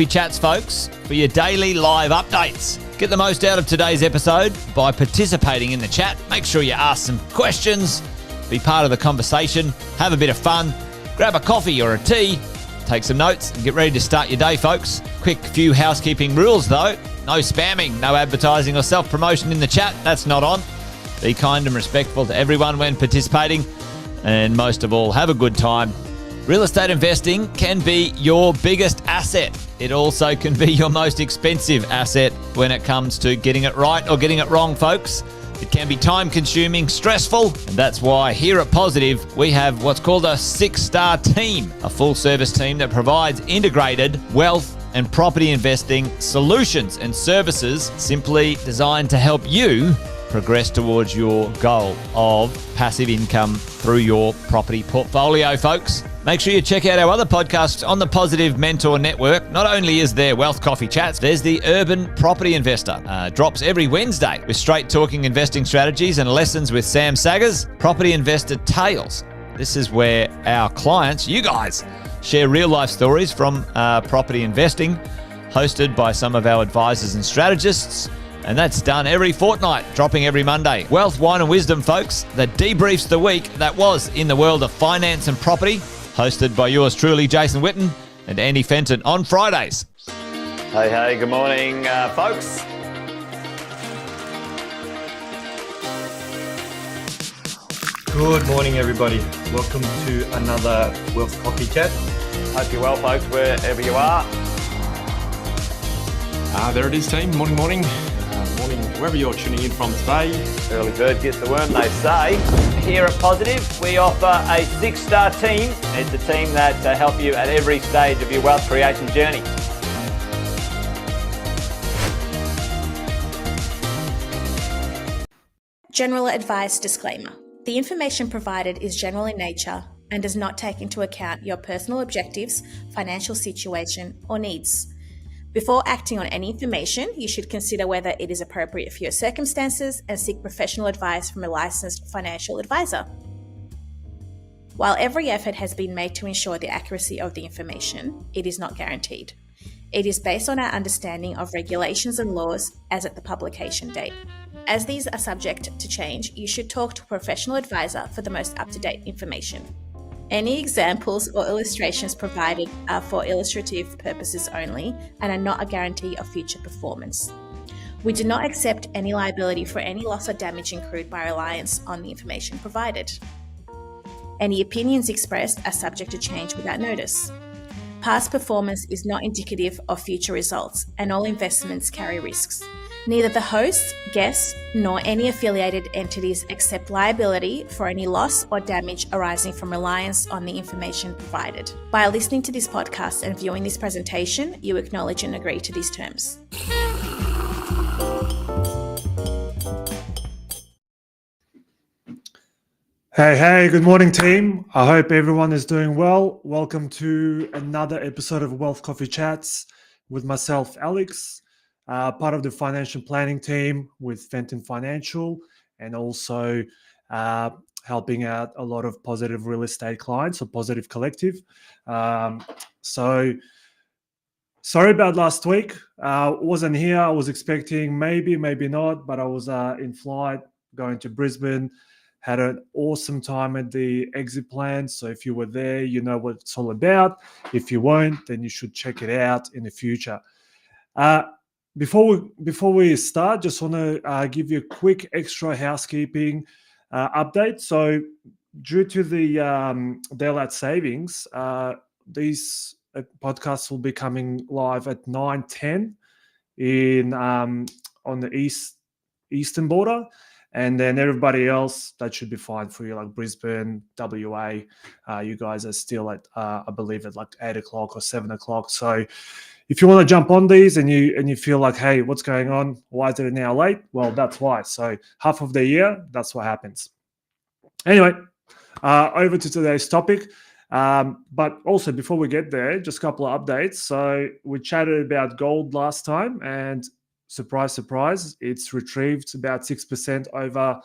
Coffee Chats, folks, for your daily live updates. Get the most out of today's episode by participating in the chat. Make sure you ask some questions, be part of the conversation, have a bit of fun, grab a coffee or a tea, take some notes, and get ready to start your day, folks. Quick few housekeeping rules, though. No spamming, no advertising or self-promotion in the chat. That's not on. Be kind and respectful to everyone when participating. And most of all, have a good time. Real estate investing can be your biggest asset. It also can be your most expensive asset when it comes to getting it right or getting it wrong, folks. It can be time-consuming, stressful, and that's why here at Positive, we have what's called a 6-star team, a full-service team that provides integrated wealth and property investing solutions and services simply designed to help you progress towards your goal of passive income through your property portfolio, folks. Make sure you check out our other podcasts on the Positive Mentor Network. Not only is there Wealth Coffee Chats, there's the Urban Property Investor. Drops every Wednesday with straight talking investing strategies and lessons with Sam Saggers. Property Investor Tales. This is where our clients, you guys, share real life stories from property investing, hosted by some of our advisors and strategists. And that's done every fortnight, dropping every Monday. Wealth, Wine and Wisdom, folks, that debriefs the week that was in the world of finance and property, hosted by yours truly, Jason Witten and Andy Fenton on Fridays. Hey, good morning, folks. Good morning, everybody. Welcome to another Wealth Coffee Chat. Hope you're well, folks, wherever you are. There it is, team. Morning. Morning, wherever you're tuning in from today. Early bird gets the worm, they say. Here at Positive, we offer a 6-star team. It's a team that help you at every stage of your wealth creation journey. General advice disclaimer. The information provided is general in nature and does not take into account your personal objectives, financial situation, or needs. Before acting on any information, you should consider whether it is appropriate for your circumstances and seek professional advice from a licensed financial advisor. While every effort has been made to ensure the accuracy of the information, it is not guaranteed. It is based on our understanding of regulations and laws as at the publication date. As these are subject to change, you should talk to a professional advisor for the most up-to-date information. Any examples or illustrations provided are for illustrative purposes only and are not a guarantee of future performance. We do not accept any liability for any loss or damage incurred by reliance on the information provided. Any opinions expressed are subject to change without notice. Past performance is not indicative of future results, and all investments carry risks. Neither the hosts, guests, nor any affiliated entities accept liability for any loss or damage arising from reliance on the information provided. By listening to this podcast and viewing this presentation, you acknowledge and agree to these terms. Hey, good morning, team. I hope everyone is doing well. Welcome to another episode of Wealth Coffee Chats with myself, Alex. Part of the financial planning team with Fenton Financial, and also helping out a lot of Positive real estate clients, or Positive Collective. So sorry about last week. Wasn't here. I was expecting maybe not, but I was in flight going to Brisbane. Had an awesome time at the exit plan. So if you were there, you know what it's all about. If you weren't, then you should check it out in the future. Before we start, just want to give you a quick extra housekeeping update. So due to the daylight savings, these podcasts will be coming live at 9:10 in on the eastern border, and then everybody else, that should be fine for you, like Brisbane, WA. You guys are still at I believe at like 8 o'clock or 7 o'clock. So if you want to jump on these and you feel like, hey, what's going on? Why is it an hour late? Well, that's why. So half of the year, that's what happens. Anyway, over to today's topic. But also before we get there, just a couple of updates. So we chatted about gold last time, and surprise, it's retrieved about 6% over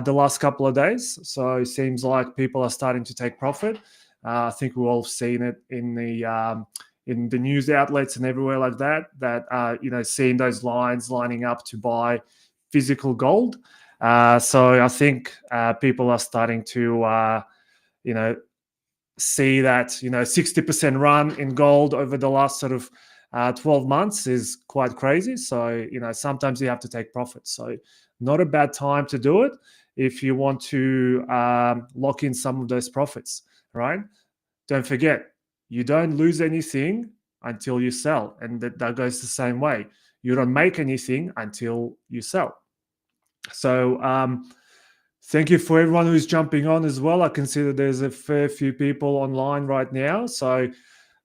the last couple of days. So it seems like people are starting to take profit. I think we've all seen it in in the news outlets and everywhere like that are seeing those lines lining up to buy physical gold. So I think people are starting to see that 60% run in gold over the last sort of 12 months is quite crazy. So sometimes you have to take profits. So not a bad time to do it if you want to lock in some of those profits, right? Don't forget, you don't lose anything until you sell, and that goes the same way. You don't make anything until you sell. So thank you for everyone who's jumping on as well. I can see that there's a fair few people online right now. So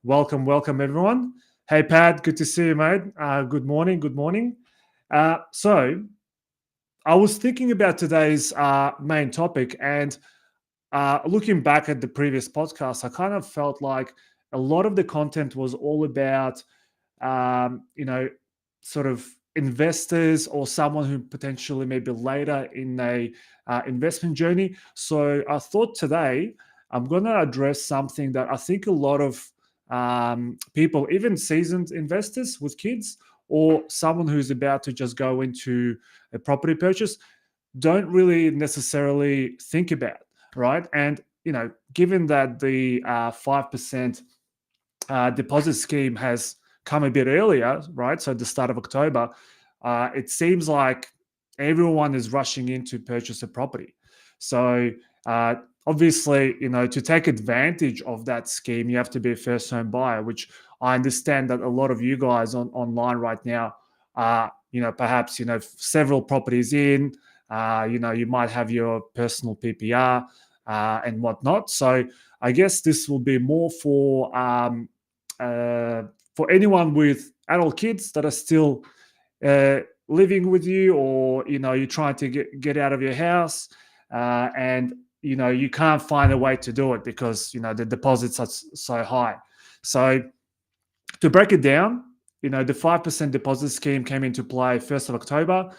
welcome everyone. Hey Pat, good to see you, mate. Good morning. So I was thinking about today's main topic, and looking back at the previous podcast, I kind of felt like a lot of the content was all about sort of investors or someone who potentially maybe later in a investment journey. So I thought today I'm going to address something that I think a lot of people, even seasoned investors with kids or someone who's about to just go into a property purchase, don't really necessarily think about, right? And given that the 5% deposit scheme has come a bit earlier, right? So at the start of October, it seems like everyone is rushing in to purchase a property. So obviously, to take advantage of that scheme, you have to be a first home buyer, which I understand that a lot of you guys online right now are, perhaps, several properties in, you might have your personal PPR and whatnot. So I guess this will be more for anyone with adult kids that are still living with you, or you're trying to get out of your house, and you can't find a way to do it because the deposits are so high. So to break it down, the 5% deposit scheme came into play 1st of October.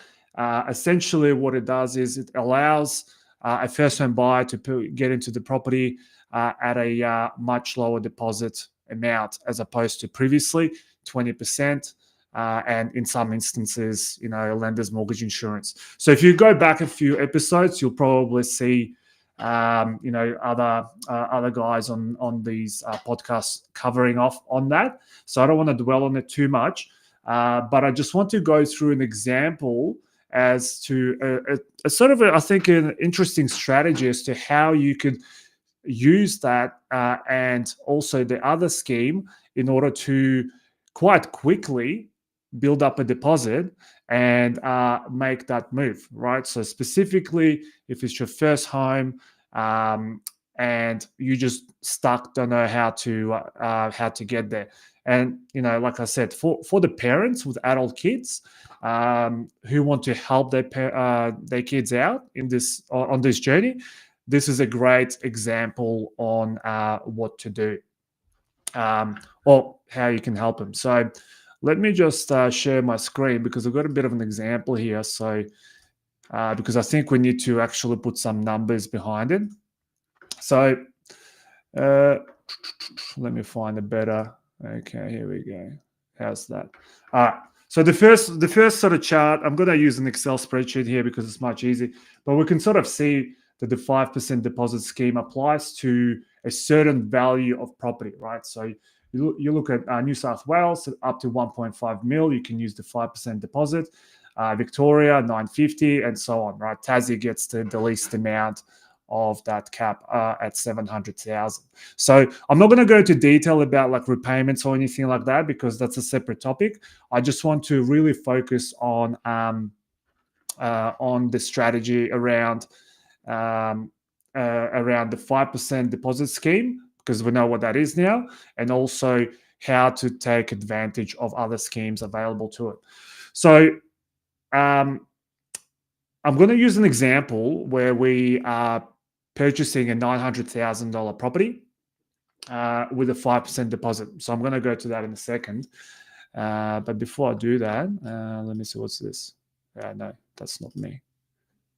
Essentially, what it does is it allows a first-home buyer to get into the property at a much lower deposit amount as opposed to previously 20%, and in some instances, lender's mortgage insurance. So if you go back a few episodes, you'll probably see other guys on these podcasts covering off on that. So I don't want to dwell on it too much, but I just want to go through an example as to a sort of I think an interesting strategy as to how you could use that and also the other scheme in order to quite quickly build up a deposit and make that move, right? So specifically, if it's your first home and you just stuck, don't know how to get there. And like I said, for the parents with adult kids who want to help their kids out in this on this journey, this is a great example on what to do or how you can help them. So let me just share my screen because I've got a bit of an example here. So because I think we need to actually put some numbers behind it. So let me find a better. Okay, here we go. How's that? All right. So the first sort of chart, I'm going to use an Excel spreadsheet here because it's much easier. But we can sort of see that the 5% deposit scheme applies to a certain value of property, right? So you look at New South Wales up to 1.5 mil, you can use the 5% deposit. Victoria 950 and so on, right? Tassie gets the least amount of that cap at 700,000. So I'm not going to go into detail about like repayments or anything like that because that's a separate topic. I just want to really focus on the strategy around the 5% deposit scheme because we know what that is now, and also how to take advantage of other schemes available to it. So I'm going to use an example where we are purchasing a $900,000 property with a 5% deposit. So I'm going to go to that in a second. But before I do that, let me see, what's this? No, that's not me.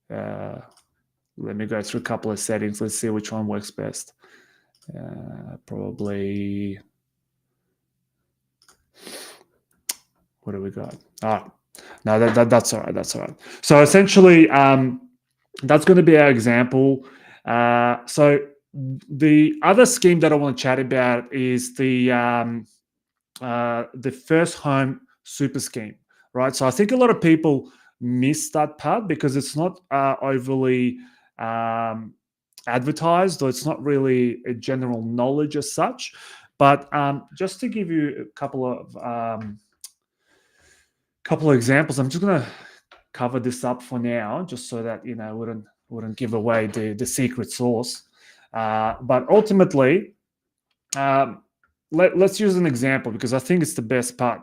Let me go through a couple of settings. Let's see which one works best. Probably What do we got? No, that's all right. That's all right. So essentially, that's going to be our example. So the other scheme that I want to chat about is the first home super scheme, right? So I think a lot of people miss that part because it's not overly advertised, or it's not really a general knowledge as such. But just to give you a couple of examples, I'm just going to cover this up for now, just so that wouldn't give away the secret sauce. But ultimately, let's use an example because I think it's the best part.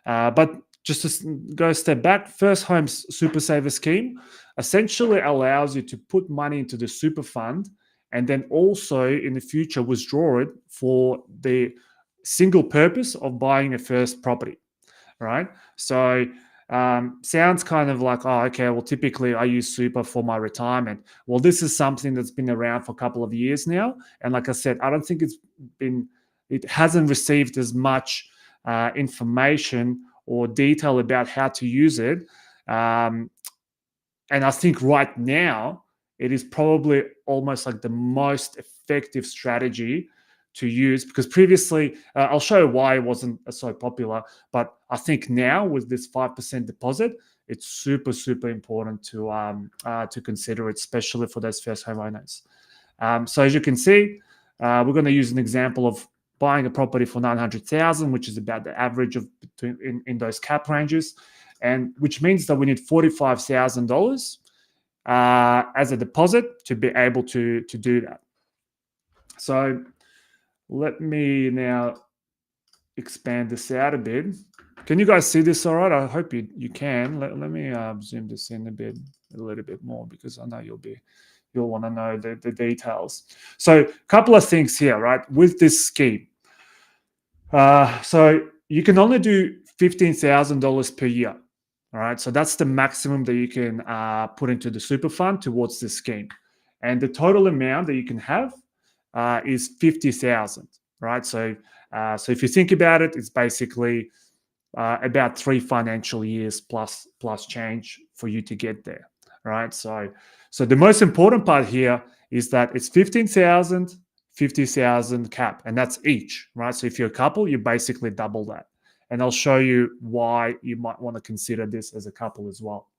But just to go a step back, First Home Super Saver Scheme essentially allows you to put money into the super fund and then also in the future withdraw it for the single purpose of buying a first property, right? So sounds kind of like, oh, okay, well, typically I use super for my retirement. Well, this is something that's been around for a couple of years now. And like I said, I don't think it hasn't received as much information or detail about how to use it. And I think right now, it is probably almost like the most effective strategy to use, because previously, I'll show you why it wasn't so popular, but I think now with this 5% deposit, it's super, super important to consider it, especially for those first homeowners. So as you can see, we're going to use an example of buying a property for 900,000, which is about the average of between in those cap ranges, and which means that we need $45,000 as a deposit to be able to do that. So let me now expand this out a bit. Can you guys see this all right? I hope you can. Let me zoom this in a little bit more, because I know you'll want to know the details. So a couple of things here, right, with this scheme. So you can only do $15,000 per year. All right, so that's the maximum that you can put into the super fund towards this scheme, and the total amount that you can have is 50,000. Right, so if you think about it, it's basically about 3 financial years plus change for you to get there. Right, so the most important part here is that it's 15,000, 50,000 cap, and that's each. Right, so if you're a couple, you basically double that. And I'll show you why you might want to consider this as a couple as well.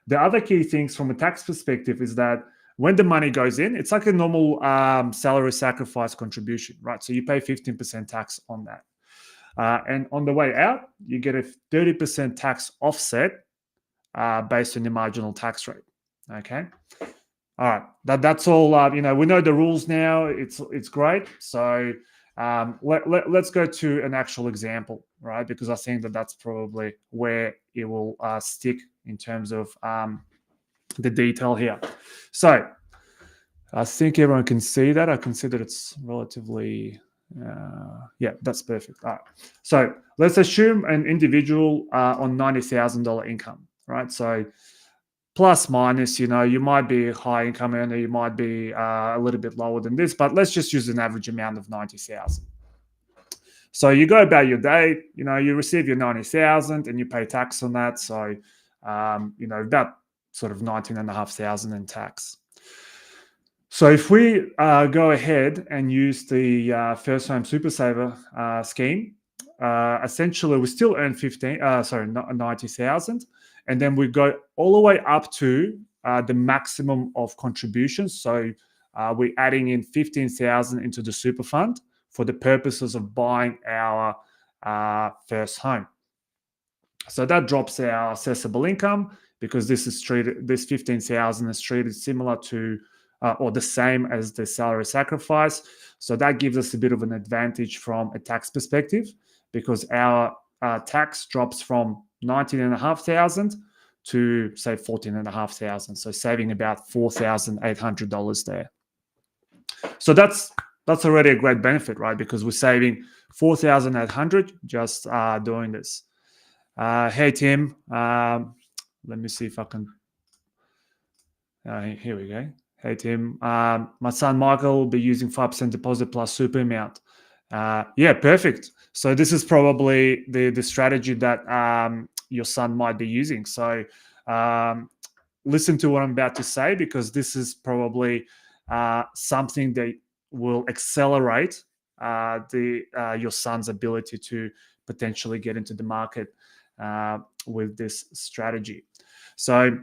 The other key things from a tax perspective is that when the money goes in, it's like a normal salary sacrifice contribution, right? So you pay 15% tax on that. And on the way out, you get a 30% tax offset based on your marginal tax rate, okay? All right, that's all. We know the rules now. It's great. So let's go to an actual example, right? Because I think that's probably where it will stick in terms of the detail here. So I think everyone can see that. I consider it's relatively, yeah, that's perfect. All right. So let's assume an individual on $90,000 income, right? So plus minus, you might be a high income earner, you might be a little bit lower than this, but let's just use an average amount of 90,000. So you go about your day, you receive your 90,000 and you pay tax on that. So, about sort of 19,500 in tax. So if we go ahead and use the First Home Super Saver scheme, essentially we still earn 90,000. And then we go all the way up to the maximum of contributions. So we're adding in 15,000 into the super fund for the purposes of buying our first home. So that drops our assessable income, because this 15,000 is treated similar to or the same as the salary sacrifice. So that gives us a bit of an advantage from a tax perspective, because our tax drops from 19,500 to say 14,500, so saving about $4,800 there. So that's already a great benefit, right? Because we're saving 4,800 just doing this. Hey Tim, let me see if I can. Here we go. Hey Tim, my son Michael will be using 5% deposit plus super amount. Yeah, perfect. So this is probably the strategy that your son might be using. So listen to what I'm about to say, because this is probably something that will accelerate your son's ability to potentially get into the market with this strategy. So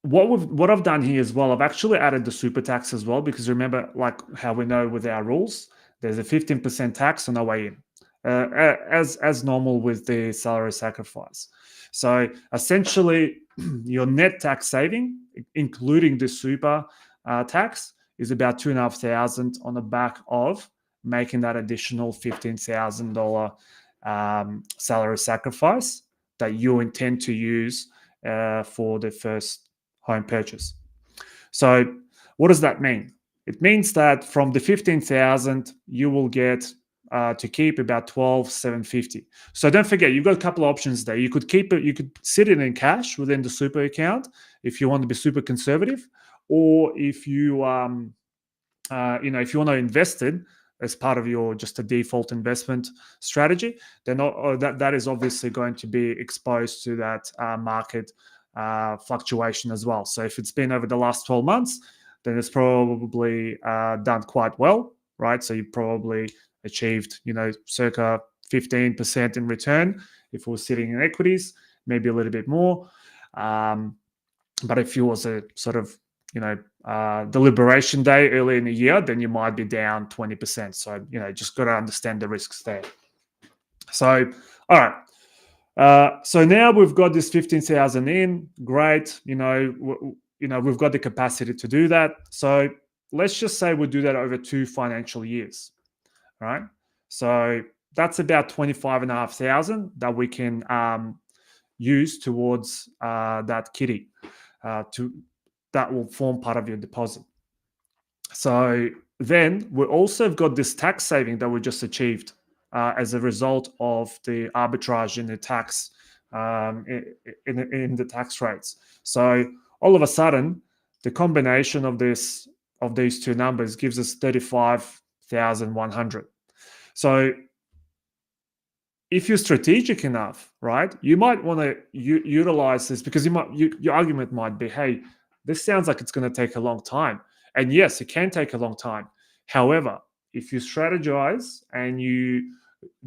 what I've done here as well, I've actually added the super tax as well, because remember, like how we know with our rules, there's a 15% tax on the way in, as normal with the salary sacrifice. So essentially, your net tax saving, including the super tax, is about $2,500 on the back of making that additional $15,000 salary sacrifice that you intend to use for the first home purchase. So what does that mean? It means that from the 15,000, you will get to keep about 12,750. So don't forget, you've got a couple of options there. You could keep it, you could sit it in cash within the super account if you want to be super conservative, or if you if you want to invest it as part of your just a default investment strategy, then that is obviously going to be exposed to that market fluctuation as well. So if it's been over the last 12 months, then it's probably done quite well, right? So you probably achieved, circa 15% in return if it was sitting in equities, maybe a little bit more. But if it was a sort of, the liberation day early in the year, then you might be down 20%. So, just got to understand the risks there. So, all right. So now we've got this 15,000 in. Great. We've got the capacity to do that. So let's just say we do that over 2 financial years, right? So that's about 25,500 that we can use towards that kitty that will form part of your deposit. So then we also have got this tax saving that we just achieved as a result of the arbitrage in the tax in the tax rates. So all of a sudden, the combination of these two numbers gives us 35,100. So if you're strategic enough, right, you might want to utilize this, because your argument might be, hey, this sounds like it's going to take a long time. And yes, it can take a long time. However, if you strategize and you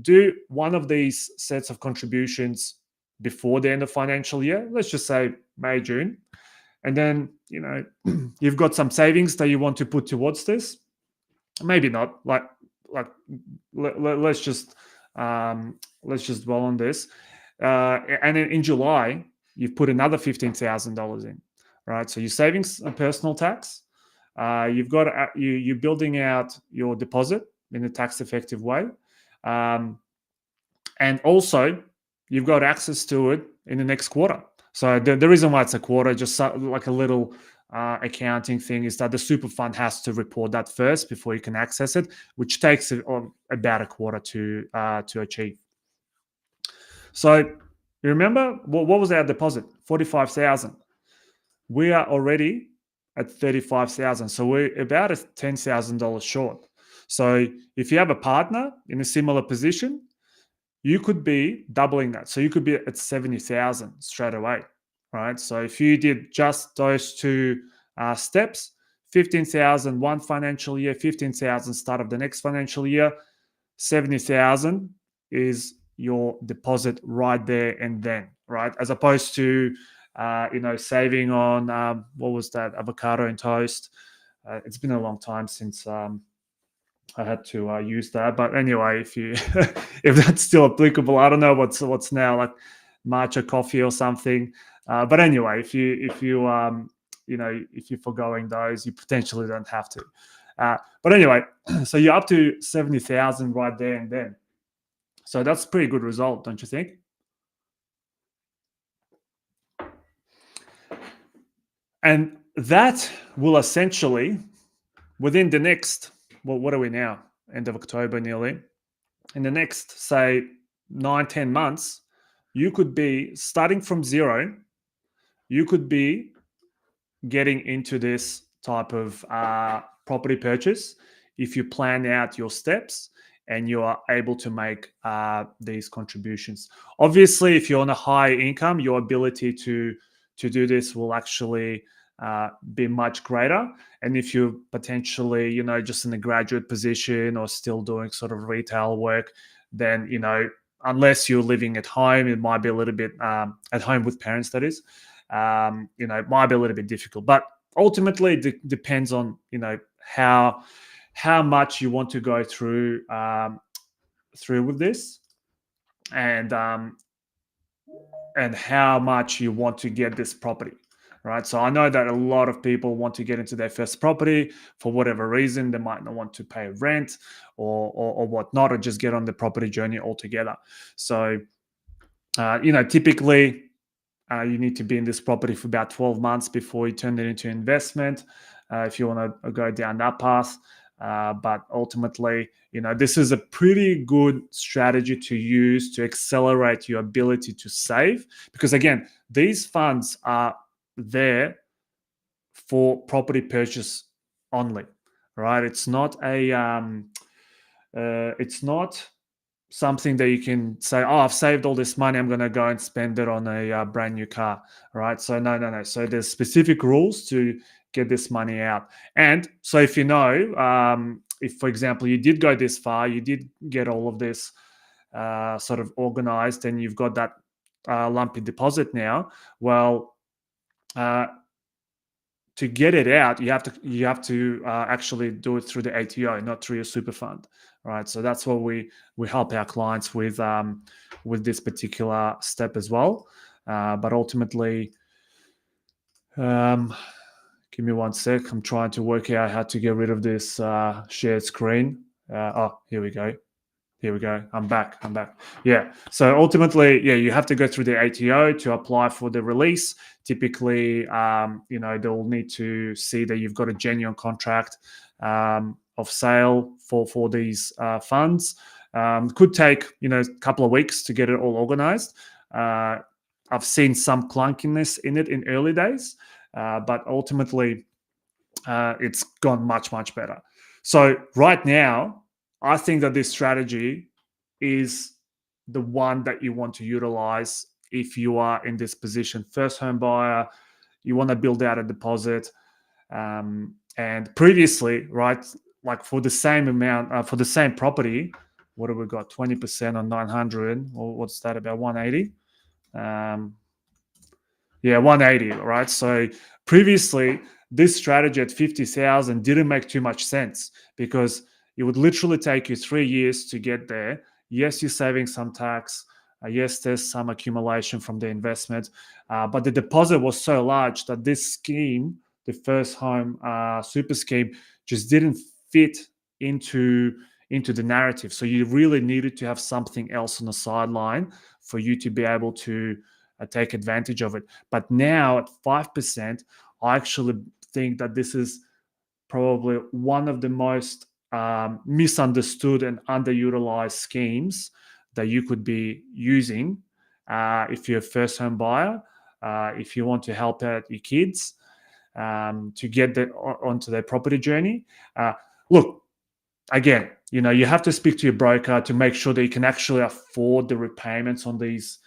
do one of these sets of contributions before the end of financial year, let's just say May, June, and then, you've got some savings that you want to put towards this, maybe not, let's just dwell on this. And then in July, you've put another $15,000 in, right? So your savings and personal tax, you've got you're building out your deposit in a tax effective way, and also you've got access to it in the next quarter. So the reason why it's a quarter, just like a little accounting thing, is that the super fund has to report that first before you can access it, which takes about a quarter to achieve. So you remember what was our deposit? 45,000. We are already at 35,000, so we're about $10,000 short. So if you have a partner in a similar position, you could be doubling that. So you could be at 70,000 straight away, right? So if you did just those two steps, 15,000 one financial year, 15,000 start of the next financial year, 70,000 is your deposit right there and then, right? As opposed to, saving on, what was that, avocado and toast. It's been a long time since I had to use that. But anyway, if you if that's still applicable, I don't know what's now, like matcha coffee or something. But anyway, if you're foregoing those, you potentially don't have to. But anyway, so you're up to 70,000 right there and then. So that's a pretty good result, don't you think? And that will essentially, within the next, what are we now? End of October nearly. In the next, say, 9-10 months, you could be starting from zero. You could be getting into this type of property purchase if you plan out your steps and you are able to make these contributions. Obviously, if you're on a high income, your ability to do this will actually be much greater. And if you're potentially, just in a graduate position or still doing sort of retail work, then, unless you're living at home, it might be a little bit at home with parents, that is, it might be a little bit difficult. But ultimately, it depends on, how much you want to go through with this, and how much you want to get this property, right? So I know that a lot of people want to get into their first property for whatever reason. They might not want to pay rent or whatnot, or just get on the property journey altogether. So, typically you need to be in this property for about 12 months before you turn it into investment, if you want to go down that path. But ultimately, this is a pretty good strategy to use to accelerate your ability to save, because again, these funds are there for property purchase only, right? It's not it's not something that you can say, oh, I've saved all this money, I'm going to go and spend it on a brand new car, right? So no. So there's specific rules to get this money out. And so if if, for example, you did go this far, you did get all of this sort of organized, and you've got that lumpy deposit now, well, to get it out, you have to actually do it through the ATO, not through your super fund, right? So that's what we help our clients with this particular step as well. But ultimately, give me one sec. I'm trying to work out how to get rid of this shared screen. Here we go. I'm back. Yeah. So ultimately, you have to go through the ATO to apply for the release. Typically, they'll need to see that you've got a genuine contract of sale for these funds. Could take, a couple of weeks to get it all organized. I've seen some clunkiness in it in early days, but ultimately, it's gone much, much better. So right now, I think that this strategy is the one that you want to utilize if you are in this position. First home buyer, you want to build out a deposit. And previously, right, like for the same amount, for the same property, what have we got? 20% on 900. Well, what's that, about 180? 180, right? So previously, this strategy at 50,000 didn't make too much sense, because it would literally take you 3 years to get there. Yes, you're saving some tax. Yes, there's some accumulation from the investment. But the deposit was so large that this scheme, the first home super scheme, just didn't fit into the narrative. So you really needed to have something else on the sideline for you to be able to take advantage of it. But now at 5%, I actually think that this is probably one of the most misunderstood and underutilized schemes that you could be using if you're a first home buyer, if you want to help out your kids to get onto their property journey. Look, again, you have to speak to your broker to make sure that you can actually afford the repayments on these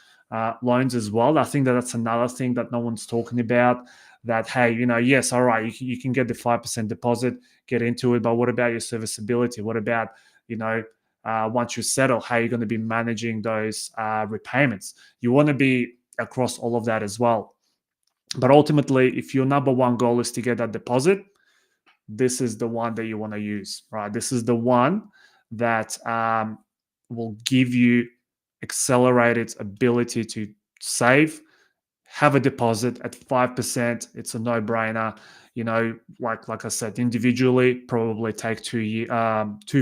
loans as well. I think that's another thing that no one's talking about. That, hey, yes, all right, you can get the 5% deposit, get into it, but what about your serviceability? What about, once you settle, how you're going to be managing those repayments? You want to be across all of that as well. But ultimately, if your number one goal is to get that deposit, this is the one that you want to use, right? This is the one that will give you accelerated ability to save. Have a deposit at 5%. It's a no-brainer. Like I said, individually, probably take 2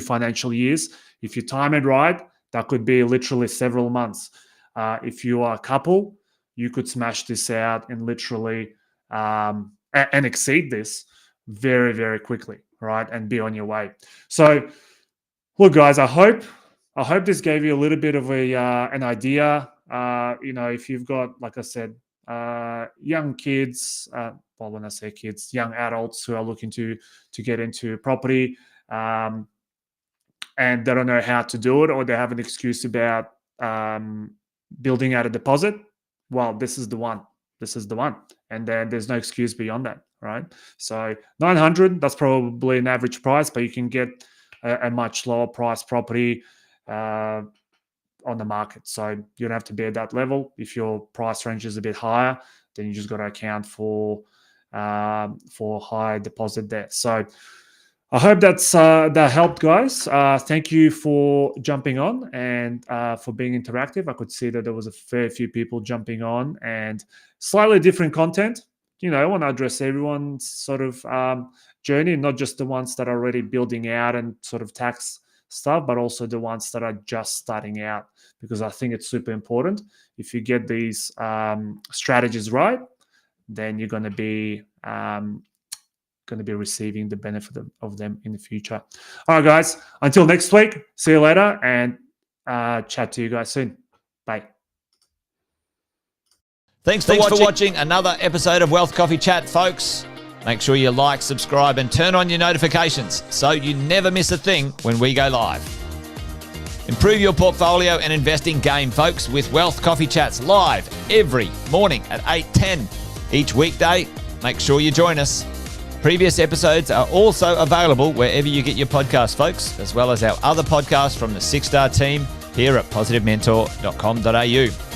financial years. If you time it right, that could be literally several months. If you are a couple, you could smash this out and literally and exceed this very, very quickly, right? And be on your way. So, look, guys, I hope this gave you a little bit of an idea. If you've got, like I said, young kids, when I say kids, young adults who are looking to get into property, and they don't know how to do it, or they have an excuse about building out a deposit. Well, this is the one. And then there's no excuse beyond that, right? So 900, that's probably an average price, but you can get a much lower price property on the market. So you don't have to be at that level. If your price range is a bit higher, then you just got to account for high deposit there. So I hope that helped, guys. Thank you for jumping on and for being interactive. I could see that there was a fair few people jumping on, and slightly different content. I want to address everyone's sort of journey, not just the ones that are already building out and sort of tax stuff, but also the ones that are just starting out, because I think it's super important. If you get these strategies right, then you're going to be receiving the benefit of them in the future. All right, guys, until next week, see you later, and chat to you guys soon. Bye. Thanks for watching another episode of Wealth Coffee Chat, folks. Make sure you like, subscribe, and turn on your notifications so you never miss a thing when we go live. Improve your portfolio and investing game, folks, with Wealth Coffee Chats live every morning at 8:10 each weekday. Make sure you join us. Previous episodes are also available wherever you get your podcasts, folks, as well as our other podcasts from the 6-Star team here at positivementor.com.au.